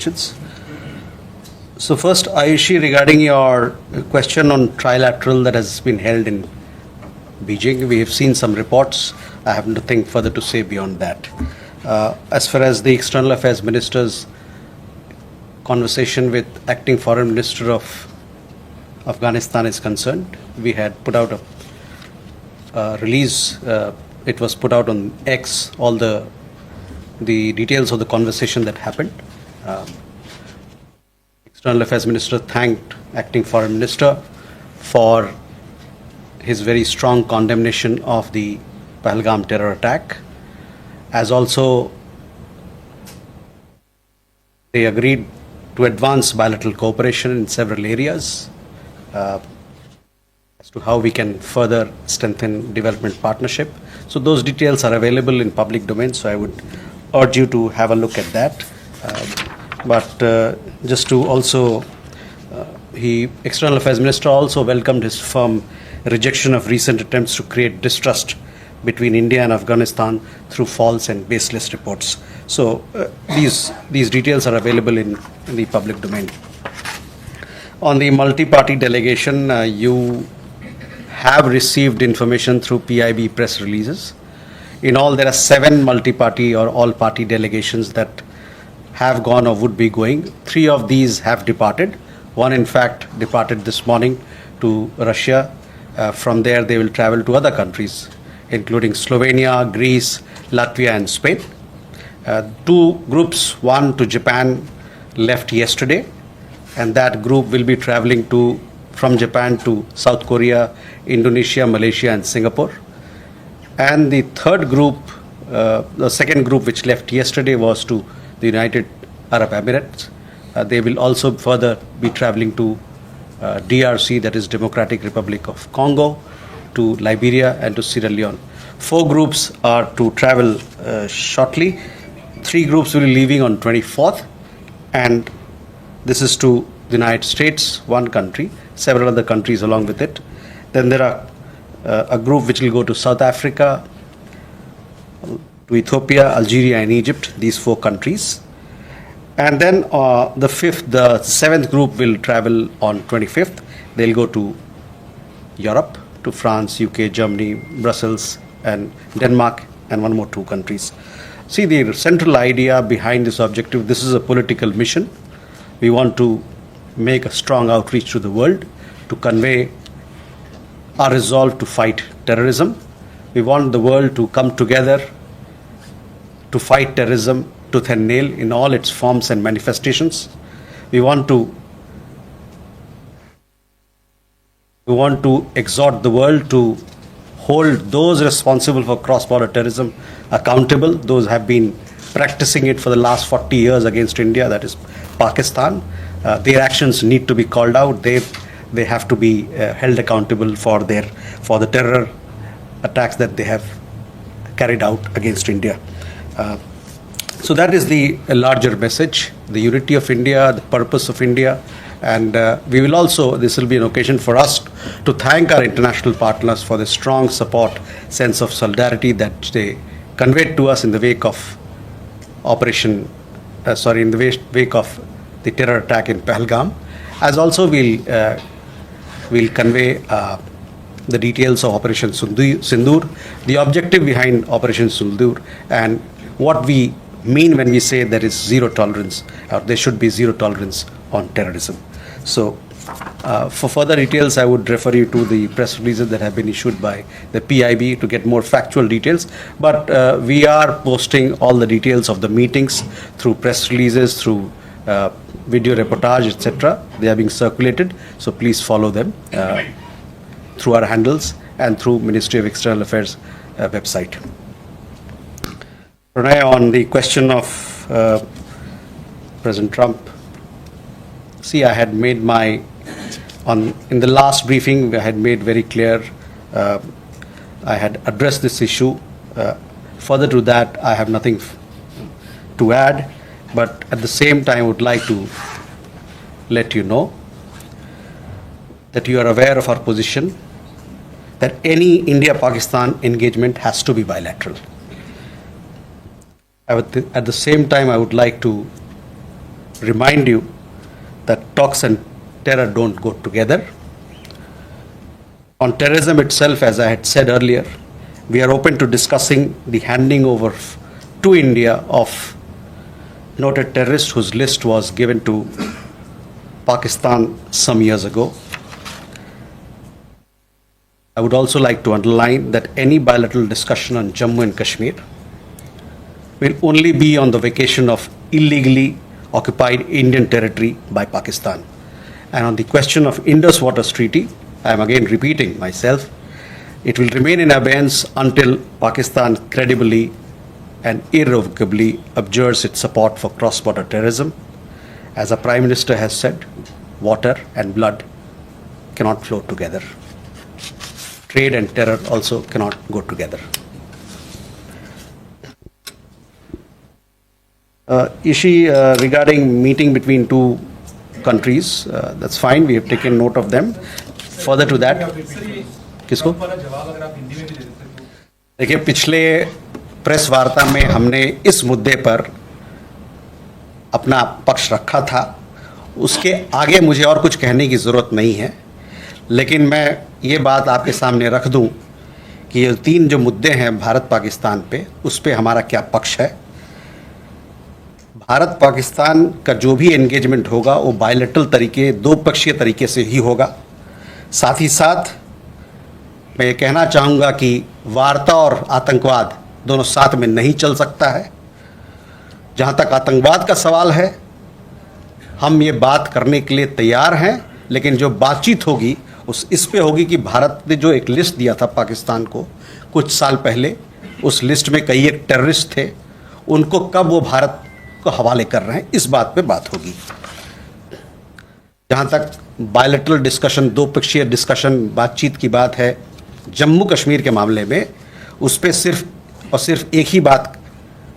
questions. So first, Ayushi, regarding your question on trilateral that has been held in Beijing, we have seen some reports. I have nothing further to say beyond that. As far as the External Affairs Minister's conversation with Acting Foreign Minister of Afghanistan is concerned, we had put out a release. It was put out on X, all the details of the conversation that happened. External Affairs Minister thanked Acting Foreign Minister for his very strong condemnation of the Pahalgam terror attack, as also they agreed to advance bilateral cooperation in several areas as to how we can further strengthen development partnership. So those details are available in public domain, so I would urge you to have a look at that. But just to also, External Affairs Minister also welcomed his firm rejection of recent attempts to create distrust between India and Afghanistan through false and baseless reports. So these details are available in the public domain. On the multi-party delegation, you have received information through PIB press releases. In all, there are 7 multi-party or all-party delegations that have gone or would be going. 3 of these have departed. One, in fact, departed this morning to Russia. From there, they will travel to other countries, including Slovenia, Greece, Latvia, and Spain. 2 groups, one to Japan, left yesterday, and that group will be traveling from Japan to South Korea, Indonesia, Malaysia, and Singapore. And the third group, the second group which left yesterday, was to the United Arab Emirates. They will also further be traveling to DRC, that is Democratic Republic of Congo, to Liberia, and to Sierra Leone. 4 groups are to travel shortly. 3 groups will be leaving on 24th, and this is to the United States, one country, several other countries along with it. Then there are a group which will go to South Africa, to Ethiopia, Algeria, and Egypt, these 4 countries. And then the 7th group will travel on 25th. They'll go to Europe, to France, UK, Germany, Brussels, and Denmark, and 2 countries. See, the central idea behind this objective, this is a political mission. We want to make a strong outreach to the world to convey our resolve to fight terrorism. We want the world to come together to fight terrorism tooth and nail in all its forms and manifestations. We want to exhort the world to hold those responsible for cross-border terrorism accountable. Those have been practicing it for the last 40 years against India, that is Pakistan. Their actions need to be called out. They have to be held accountable for the terror attacks that they have carried out against India. So that is the larger message, the unity of India, the purpose of India. And we will also, this will be an occasion for us to thank our international partners for the strong support, sense of solidarity that they conveyed to us in the wake of wake of the terror attack in Pahalgam. As also we'll convey the details of Operation Sindoor, the objective behind Operation Sindoor, and what we mean when we say there is zero tolerance, or there should be zero tolerance on terrorism. So for further details, I would refer you to the press releases that have been issued by the PIB to get more factual details. But we are posting all the details of the meetings through press releases, through video reportage, etc. They are being circulated, so please follow them through our handles and through Ministry of External Affairs website. Pranay, on the question of President Trump, see, I had made in the last briefing, I had made very clear, I had addressed this issue. Further to that, I have nothing to add, but at the same time, I would like to let you know that you are aware of our position, that any India-Pakistan engagement has to be bilateral. At the same time, I would like to remind you that talks and terror don't go together. On terrorism itself, as I had said earlier, we are open to discussing the handing over to India of noted terrorists whose list was given to Pakistan some years ago. I would also like to underline that any bilateral discussion on Jammu and Kashmir will only be on the vacation of illegally occupied Indian territory by Pakistan. And on the question of Indus Waters Treaty, I am again repeating myself, it will remain in abeyance until Pakistan credibly and irrevocably abjures its support for cross-border terrorism. As a Prime Minister has said, water and blood cannot flow together. Trade and terror also cannot go together. Ishi, regarding meeting between two countries, that's fine, we have taken note of them. Further to that, किसको? देखिए, पिछले press वार्ता में हमने इस मुद्दे पर अपना पक्ष रखा था, उसके आगे मुझे और कुछ कहने की ज़रूरत नहीं है, लेकिन मैं ये बात आपके सामने रख दूं कि ये तीन जो मुद्दे हैं भारत पाकिस्तान पे, उस पे हमारा क्या पक्ष है। भारत पाकिस्तान का जो भी एंगेजमेंट होगा वो बायलैटरल तरीके, दो पक्षीय तरीके से ही होगा। साथ ही साथ मैं ये कहना चाहूँगा कि वार्ता और आतंकवाद दोनों साथ में नहीं चल सकता है। जहाँ तक आतंकवाद का सवाल है, हम ये बात करने के लिए तैयार हैं, लेकिन जो बातचीत होगी इस पे होगी कि भारत ने जो एक लिस्ट दिया था पाकिस्तान को कुछ साल पहले, उस लिस्ट में कई एक टेररिस्ट थे, उनको कब वो भारत को हवाले कर रहे हैं, इस बात पे बात होगी। जहाँ तक बायलैटरल डिस्कशन, दो पक्षीय डिस्कशन, बातचीत की बात है जम्मू कश्मीर के मामले में, उस पर सिर्फ और सिर्फ एक ही बात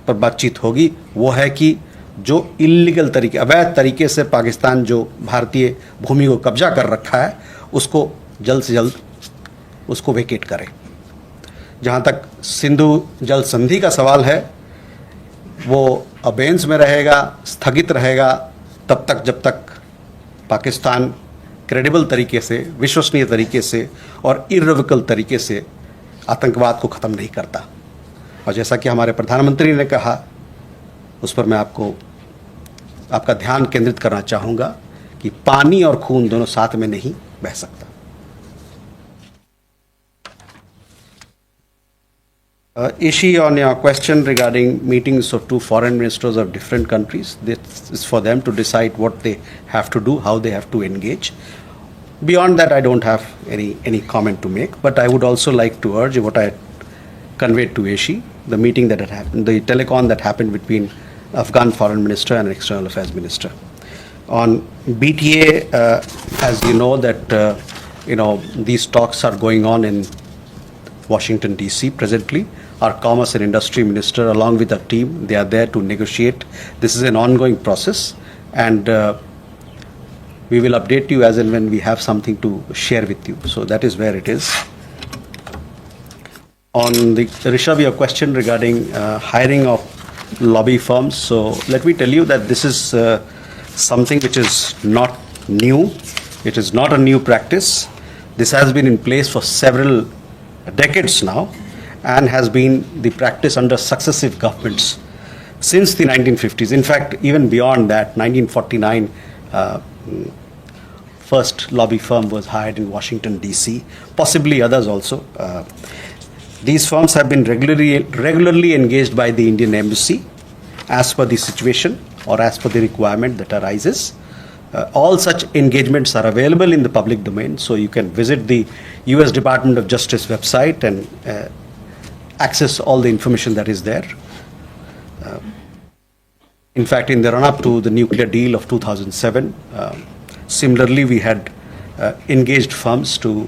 पर बातचीत होगी, वो है कि जो इल्लीगल तरीके, अवैध तरीके से पाकिस्तान जो भारतीय भूमि को कब्जा कर रखा है, उसको जल्द से जल्द उसको वेकेट करें। जहाँ तक सिंधु जल संधि का सवाल है, वो अबेंस में रहेगा, स्थगित रहेगा तब तक जब तक पाकिस्तान क्रेडिबल तरीके से, विश्वसनीय तरीके से और इर्रिवोकेबल तरीके से आतंकवाद को ख़त्म नहीं करता। और जैसा कि हमारे प्रधानमंत्री ने कहा, उस पर मैं आपका ध्यान केंद्रित करना चाहूँगा कि पानी और खून दोनों साथ में नहीं बह सकता। Ishi, on your question regarding meetings of two foreign ministers of different countries, this is for them to decide what they have to do, how they have to engage. Beyond that, I don't have any comment to make, but I would also like to urge what I conveyed to Ishi, the meeting that had happened, the telecon that happened between Afghan Foreign Minister and External Affairs Minister. On BTA, as you know that these talks are going on in Washington DC presently. Our Commerce and Industry Minister, along with our team, they are there to negotiate. This is an ongoing process, and we will update you as and when we have something to share with you. So that is where it is. On the Rishabh, your question regarding hiring of lobby firms. So let me tell you that this is something which is not new. It is not a new practice. This has been in place for several decades now, and has been the practice under successive governments since the 1950s. In fact, even beyond that, 1949, first lobby firm was hired in Washington DC, possibly others also. These firms have been regularly engaged by the Indian Embassy as per the situation or as per the requirement that arises. All such engagements are available in the public domain, so you can visit the US Department of Justice website and access all the information that is there. In fact, in the run-up to the nuclear deal of 2007, similarly we had engaged firms to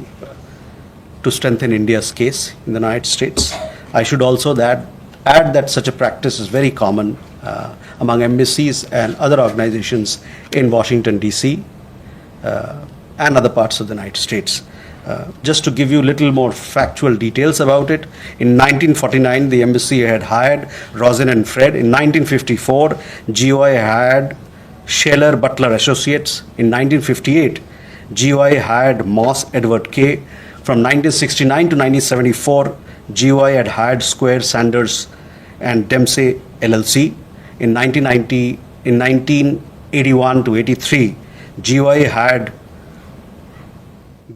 strengthen India's case in the United States. I should also add that such a practice is very common among embassies and other organizations in Washington DC and other parts of the United States. Just to give you a little more factual details about it, in 1949 the embassy had hired Rosen and Fred. In 1954, GOI hired Shaler Butler Associates. In 1958, GOI hired Moss Edward K. From 1969 to 1974, GOI had hired Square Sanders and Dempsey LLC. In 1981 to 83, GOI hired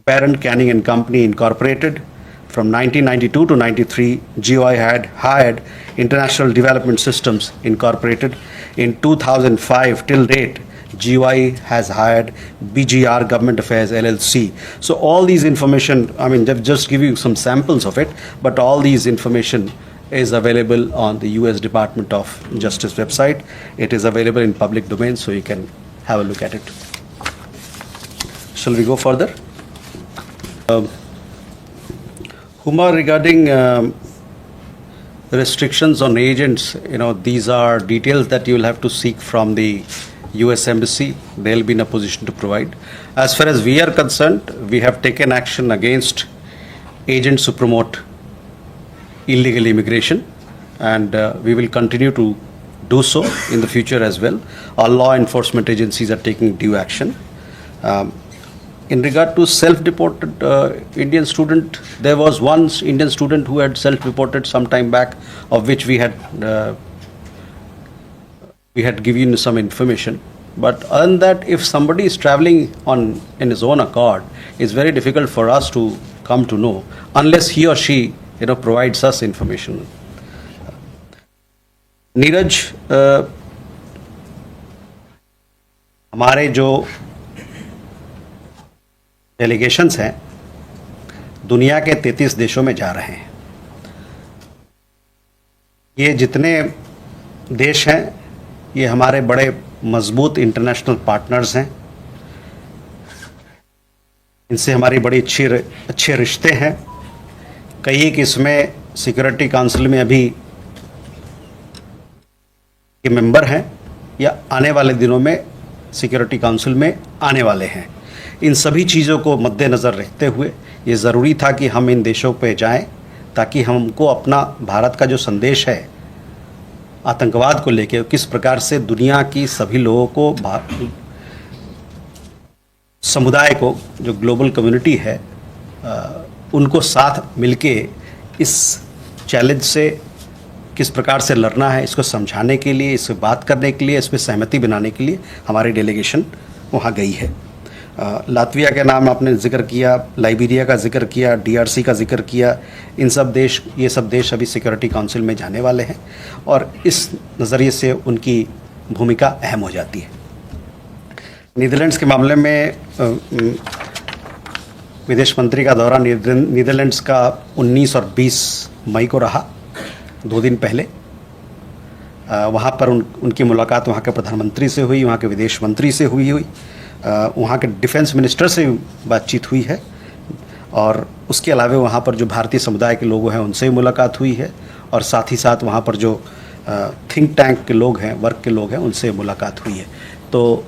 Baron Canning and Company Incorporated. From 1992 to 93, GOI had hired International Development Systems Incorporated. In 2005 till date, GOI has hired BGR Government Affairs LLC. So all these information, I mean, just give you some samples of it, but all these information is available on the US Department of Justice website. It is available in public domain, so you can have a look at it. Shall we go further? Huma, regarding restrictions on agents, these are details that you will have to seek from the US Embassy. They'll be in a position to provide. As far as we are concerned, we have taken action against agents who promote illegal immigration, and we will continue to do so in the future as well. All law enforcement agencies are taking due action. In regard to self-deported Indian student, there was one Indian student who had self-reported some time back, of which we had given some information. But other than that, if somebody is traveling in his own accord, it's very difficult for us to come to know unless he or she provides us information. Neeraj, हमारे जो delegations हैं दुनिया के 33 देशों में जा रहे हैं. ये जितने देश हैं ये हमारे बड़े मजबूत इंटरनेशनल पार्टनर्स हैं. इनसे हमारी बड़ी अच्छे रिश्ते हैं. कई एक इसमें सिक्योरिटी काउंसिल में अभी के मेंबर हैं या आने वाले दिनों में सिक्योरिटी काउंसिल में आने वाले हैं. इन सभी चीज़ों को मद्देनज़र रखते हुए ये ज़रूरी था कि हम इन देशों पे जाएं ताकि हमको अपना भारत का जो संदेश है आतंकवाद को लेकर, किस प्रकार से दुनिया की सभी लोगों को, समुदाय को, जो ग्लोबल कम्युनिटी है, उनको साथ मिलके इस चैलेंज से किस प्रकार से लड़ना है, इसको समझाने के लिए, इस पर बात करने के लिए, इस पर सहमति बनाने के लिए हमारी डेलीगेशन वहाँ गई है. लातविया के नाम आपने जिक्र किया, लाइबेरिया का जिक्र किया, DRC का जिक्र किया. ये सब देश अभी सिक्योरिटी काउंसिल में जाने वाले हैं और इस नज़रिए से उनकी भूमिका अहम हो जाती है. नीदरलैंड्स के मामले में विदेश मंत्री का दौरा नीदरलैंड्स का 19 और 20 मई को रहा, 2 दिन पहले. वहाँ पर उनकी मुलाकात वहाँ के प्रधानमंत्री से हुई, वहाँ के विदेश मंत्री से हुई, वहाँ के डिफेंस मिनिस्टर से बातचीत हुई है और उसके अलावा वहाँ पर जो भारतीय समुदाय के लोग हैं उनसे मुलाकात हुई है और साथ ही साथ वहाँ पर जो थिंक टैंक के लोग हैं, वर्क के लोग हैं, उनसे मुलाकात हुई है. तो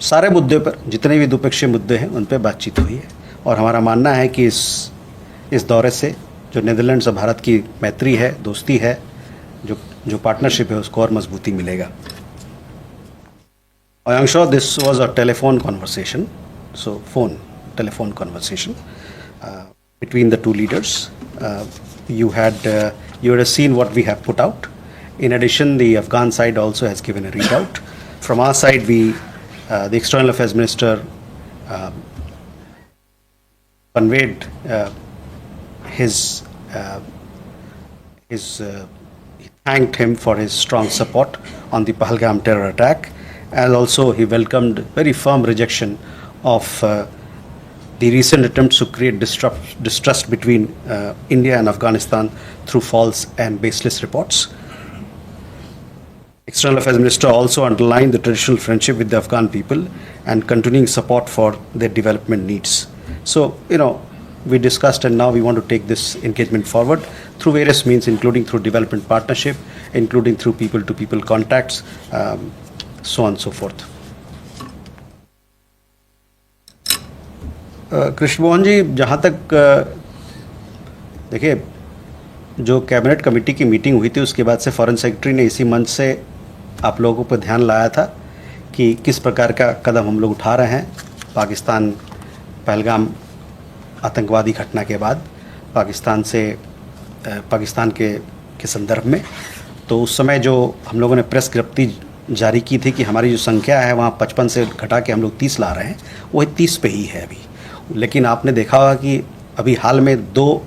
सारे मुद्दे पर, जितने भी द्विपक्षीय मुद्दे हैं उन पर बातचीत हुई है और हमारा मानना है कि इस दौरे से जो नीदरलैंड्स और भारत की मैत्री है, दोस्ती है, जो पार्टनरशिप है, उसको और मजबूती मिलेगा. I am sure this was a telephone conversation, telephone conversation between the two leaders. You would have seen what we have put out. In addition, the Afghan side also has given a readout. From our side, the External Affairs Minister conveyed he thanked him for his strong support on the Pahalgam terror attack. And also he welcomed very firm rejection of the recent attempts to create distrust between India and Afghanistan through false and baseless reports. External Affairs Minister also underlined the traditional friendship with the Afghan people and continuing support for their development needs. So, we discussed and now we want to take this engagement forward through various means, including through development partnership, including through people-to-people contacts, so on and so forth. Krishna Mohan ji, जहाँ तक देखिए, जो cabinet committee की meeting हुई थी उसके बाद से फॉरेन सेक्रेटरी ने इसी मंच से आप लोगों पर ध्यान लाया था कि किस प्रकार का कदम हम लोग उठा रहे हैं पाकिस्तान पहलगाम आतंकवादी घटना के बाद पाकिस्तान के संदर्भ में। तो उस समय जो हम लोगों ने प्रेस विज्ञप्ति जारी की थी कि हमारी जो संख्या है वहाँ 55 से घटा के हम लोग 30 ला रहे हैं, वही 30 पे ही है अभी। लेकिन आपने देखा होगा कि अभी हाल में 2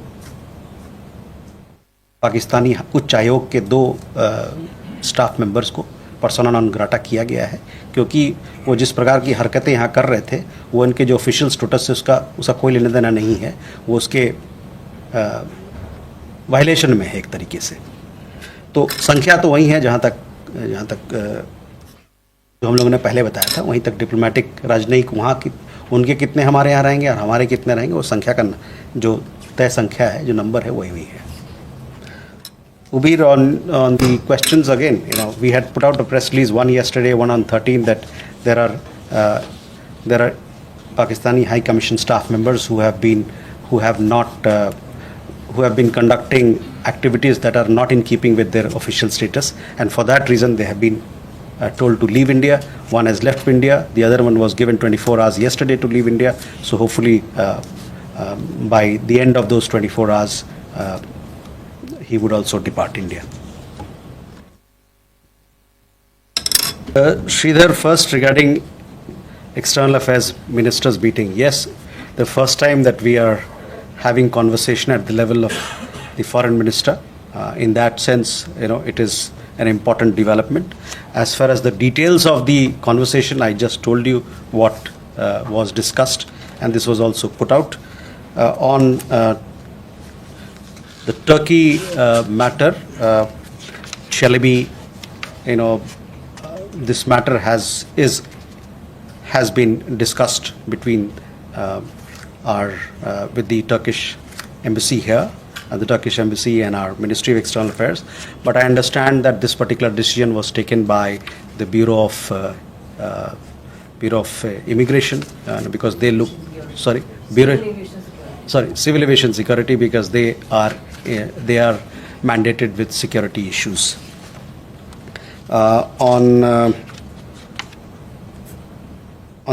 पाकिस्तानी उच्च आयोग के 2 स्टाफ मेंबर्स को पर्सोना नॉन ग्राटा किया गया है, क्योंकि वो जिस प्रकार की हरकतें यहाँ कर रहे थे वो इनके जो ऑफिशियल स्टेटस से उसका कोई लेना देना नहीं है, वो उसके वायलेशन में है एक तरीके से। तो संख्या तो वही है जहाँ तक जो हम लोगों ने पहले बताया था, वहीं तक डिप्लोमेटिक राजनयिक वहाँ की उनके कितने हमारे यहाँ रहेंगे और हमारे कितने रहेंगे, वो संख्या का जो तय संख्या है, जो नंबर है, वही है। Ubir, on the questions again, we had put out a press release, one yesterday, one on 13, that there are Pakistani High Commission staff members who have been conducting activities that are not in keeping with their official status, and for that reason they have been told to leave India. One has left India, the other one was given 24 hours yesterday to leave India. So hopefully by the end of those 24 hours, he would also depart India. Sridhar, first regarding External Affairs Ministers meeting. Yes, the first time that we are having conversation at the level of the Foreign Minister. In that sense, it is an important development. As far as the details of the conversation, I just told you what was discussed, and this was also put out. On the Turkey matter, Chalabi, this matter has been discussed between with the Turkish embassy here, the Turkish embassy and our Ministry of External Affairs. But I understand that this particular decision was taken by the Bureau of Immigration, because they look, Civil Aviation Security, because they are mandated with security issues. On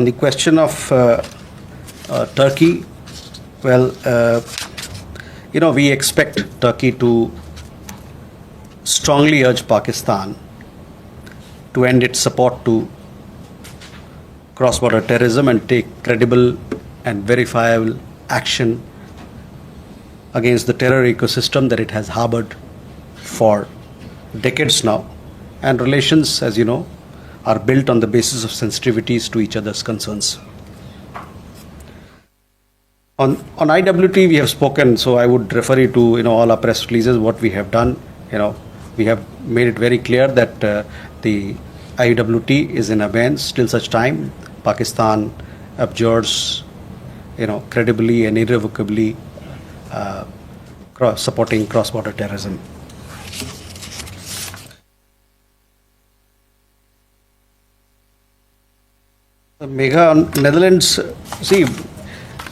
the question of Turkey, well, we expect Turkey to strongly urge Pakistan to end its support to cross-border terrorism and take credible and verifiable action against the terror ecosystem that it has harbored for decades now. And relations, as you know, are built on the basis of sensitivities to each other's concerns. On IWT, we have spoken, so I would refer you to all our press releases, what we have done. We have made it very clear that the IWT is in abeyance till such time Pakistan abjures, credibly and irrevocably supporting cross-border terrorism. Megha, on Netherlands, see,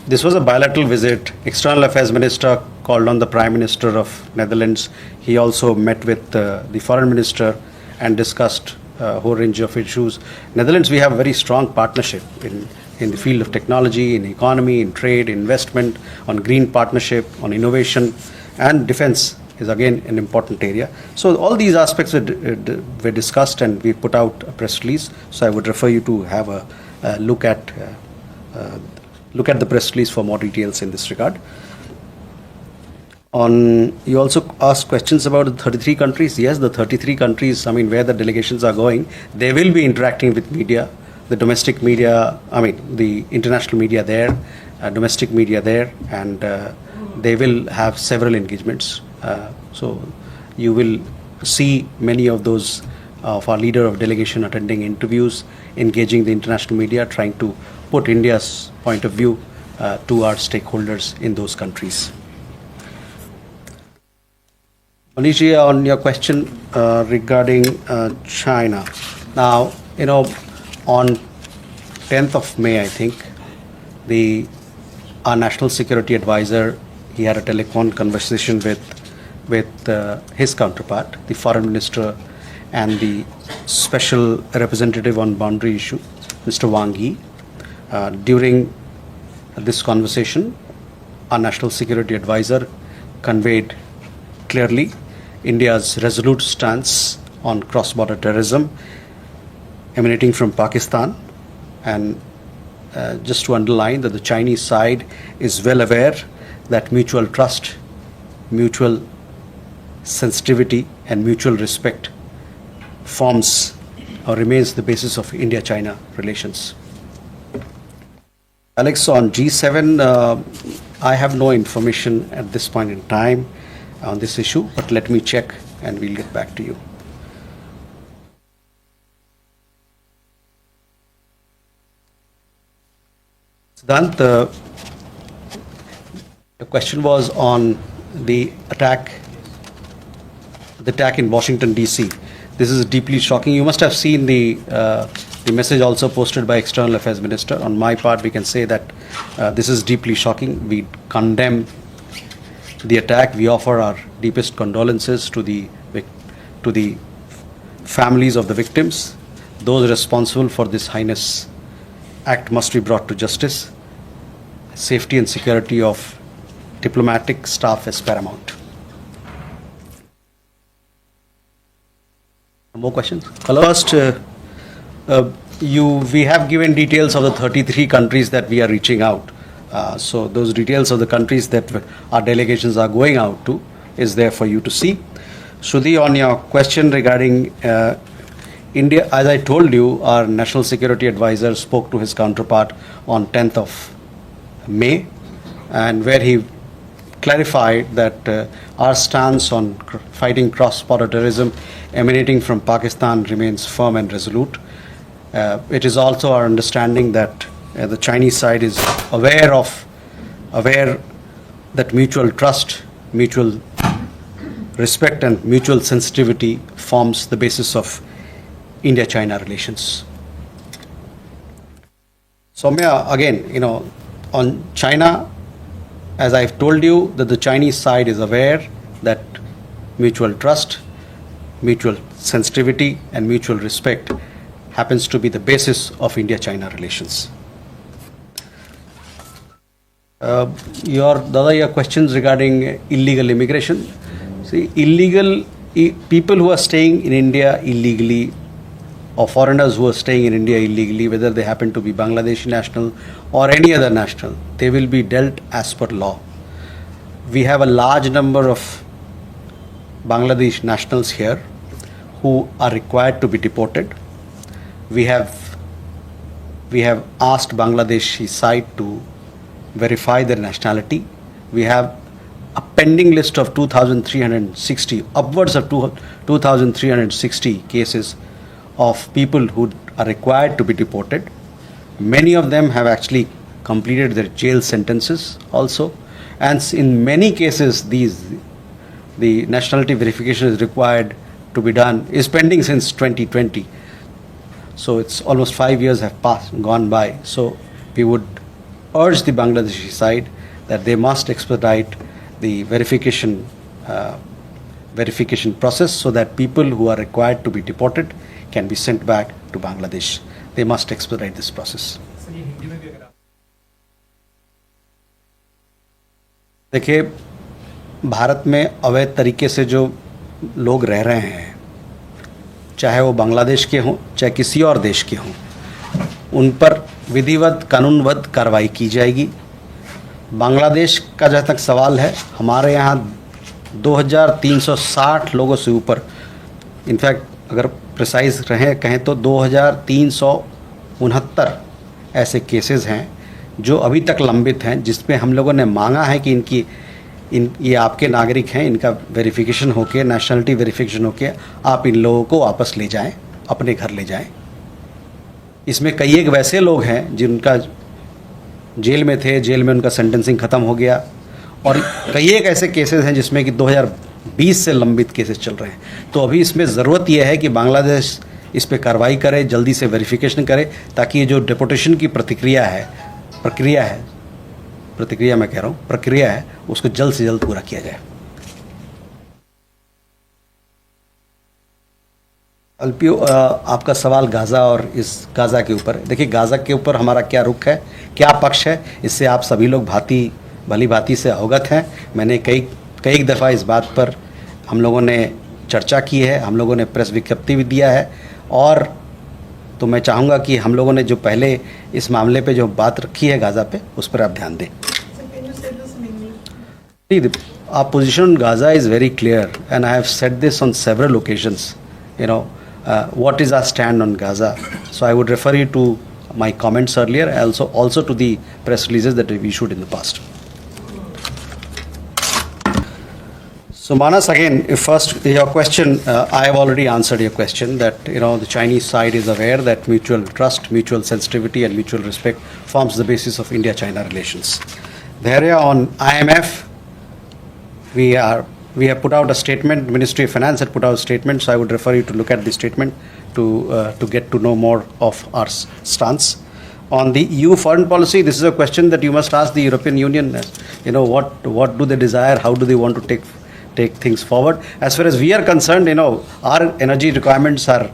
this was a bilateral visit. External Affairs Minister called on the Prime Minister of Netherlands. He also met with the Foreign Minister and discussed a whole range of issues. Netherlands, we have a very strong partnership in the field of technology, in economy, in trade, investment, on green partnership, on innovation, and defense is again an important area. So all these aspects were discussed, and we put out a press release. So I would refer you to have a look at the press release for more details in this regard. You also asked questions about the 33 countries. Yes, the 33 countries, where the delegations are going, they will be interacting with media, the domestic media, the international media there, domestic media there, and they will have several engagements. So you will see many of those of our leader of delegation attending interviews, engaging the international media, trying to put India's point of view to our stakeholders in those countries. Manish, on your question regarding China. Now, on 10th of May, I think, our national security advisor, he had a telephone conversation with his counterpart, the foreign minister and the Special Representative on Boundary Issue, Mr. Wang Yi. During this conversation, our National Security Advisor conveyed clearly India's resolute stance on cross-border terrorism emanating from Pakistan, and just to underline that the Chinese side is well aware that mutual trust, mutual sensitivity and mutual respect forms or remains the basis of India-China relations. Alex, on G7, I have no information at this point in time on this issue, but let me check and we'll get back to you. Siddhant, the question was on the attack in Washington, D.C. This is deeply shocking. You must have seen the message also posted by External Affairs Minister. On my part, we can say that this is deeply shocking. We condemn the attack. We offer our deepest condolences to the families of the victims. Those responsible for this heinous act must be brought to justice. Safety and security of diplomatic staff is paramount. More questions? First, we have given details of the 33 countries that we are reaching out. So those details of the countries that our delegations are going out to is there for you to see. Shruti, on your question regarding India, as I told you, our National Security Advisor spoke to his counterpart on 10th of May, and where he clarified that our stance on fighting cross-border terrorism emanating from Pakistan remains firm and resolute. It is also our understanding that the Chinese side is aware that mutual trust, mutual respect and mutual sensitivity forms the basis of India-China relations. Soumya, again, on China, as I've told you, that the Chinese side is aware that mutual trust, mutual sensitivity and mutual respect happens to be the basis of India-China relations. Your questions regarding illegal immigration. See, people who are staying in India illegally, or foreigners who are staying in India illegally, whether they happen to be Bangladeshi national or any other national, they will be dealt as per law. We have a large number of Bangladesh nationals here who are required to be deported. We have asked Bangladeshi side to verify their nationality. We have a pending list of 2,360, upwards of 2,360 cases of people who are required to be deported. Many of them have actually completed their jail sentences also, and in many cases the nationality verification is required to be done, is pending since 2020. So it's almost 5 years have gone by. So we would urge the Bangladeshi side that they must expedite the verification process so that people who are required to be deported can be sent back to Bangladesh. They must expedite this process. देखिए, भारत में अवैध तरीके से जो लोग रह रहे हैं, चाहे वो बांग्लादेश के हों चाहे किसी और देश के हों, उन पर विधिवत कानूनबद्ध कार्रवाई की जाएगी। बांग्लादेश का जहाँ तक सवाल है, हमारे यहाँ 2360 लोगों से ऊपर, इनफैक्ट अगर प्रिसाइज कहें तो 2369 ऐसे केसेस हैं जो अभी तक लंबित हैं, जिसमें हम लोगों ने मांगा है कि ये आपके नागरिक हैं, इनका वेरिफिकेशन होके, नेशनलिटी वेरिफिकेशन होके आप इन लोगों को वापस ले जाएं, अपने घर ले जाएं। इसमें कई एक वैसे लोग हैं जिनका जेल में थे, जेल में उनका सेंटेंसिंग ख़त्म हो गया, और कई एक ऐसे केसेस हैं जिसमें कि 2020 से लंबित केसेस चल रहे हैं। तो अभी इसमें ज़रूरत यह है कि बांग्लादेश इस पर कार्रवाई करे, जल्दी से वेरिफिकेशन करे, ताकि ये जो डिपोर्टेशन की प्रक्रिया है उसको जल्द से जल्द पूरा किया जाए। अल्पियो, आपका सवाल गाज़ा और इस गाज़ा के ऊपर है। देखिए, गाज़ा के ऊपर हमारा क्या रुख है, क्या पक्ष है, इससे आप सभी लोग भली भांति से अवगत हैं। मैंने कई दफ़ा इस बात पर हम लोगों ने चर्चा की है, हम लोगों ने प्रेस विज्ञप्ति भी दिया है, और तो मैं चाहूँगा कि हम लोगों ने जो पहले इस मामले पे जो बात रखी है गाज़ा पे, उस पर आप ध्यान दें। Our position on Gaza is very clear, and I have said this on several occasions. What is our stand on Gaza? So I would refer you to my comments earlier, also to the press releases that we issued in the past. So Manas, again, first your question, I have already answered your question that the Chinese side is aware that mutual trust, mutual sensitivity, and mutual respect forms the basis of India-China relations. The area on IMF. We have put out a statement. The Ministry of Finance had put out a statement, so I would refer you to look at the statement to get to know more of our stance. On the EU foreign policy, this is a question that you must ask the European Union. What do they desire? How do they want to take things forward? As far as we are concerned, our energy requirements are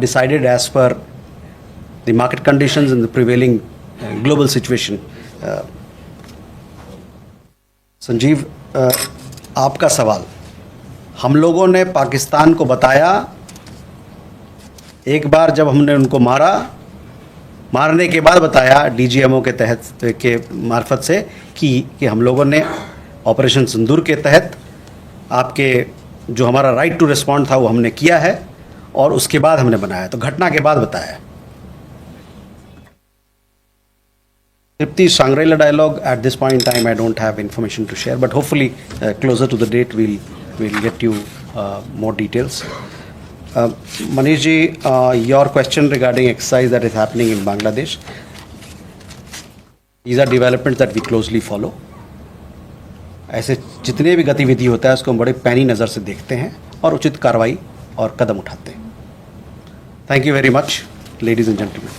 decided as per the market conditions and the prevailing global situation. Sanjeev, आपका सवाल, हम लोगों ने पाकिस्तान को बताया एक बार जब हमने उनको मारने के बाद बताया डीजीएमओ के तहत के मार्फत से कि हम लोगों ने ऑपरेशन सिंदूर के तहत आपके जो हमारा राइट टू रिस्पॉन्ड था वो हमने किया है, और उसके बाद हमने बनाया, तो घटना के बाद बताया। Tripti Shangri-La dialogue, at this point in time I don't have information to share, but hopefully closer to the date we'll get you more details. Manish ji, your question regarding exercise that is happening in Bangladesh, these are developments that we closely follow. ऐसे जितने भी गतिविधि होता है उसको हम बड़े पैनी नज़र से देखते हैं और उचित कार्रवाई और कदम उठाते हैं। Thank you very much, ladies and gentlemen.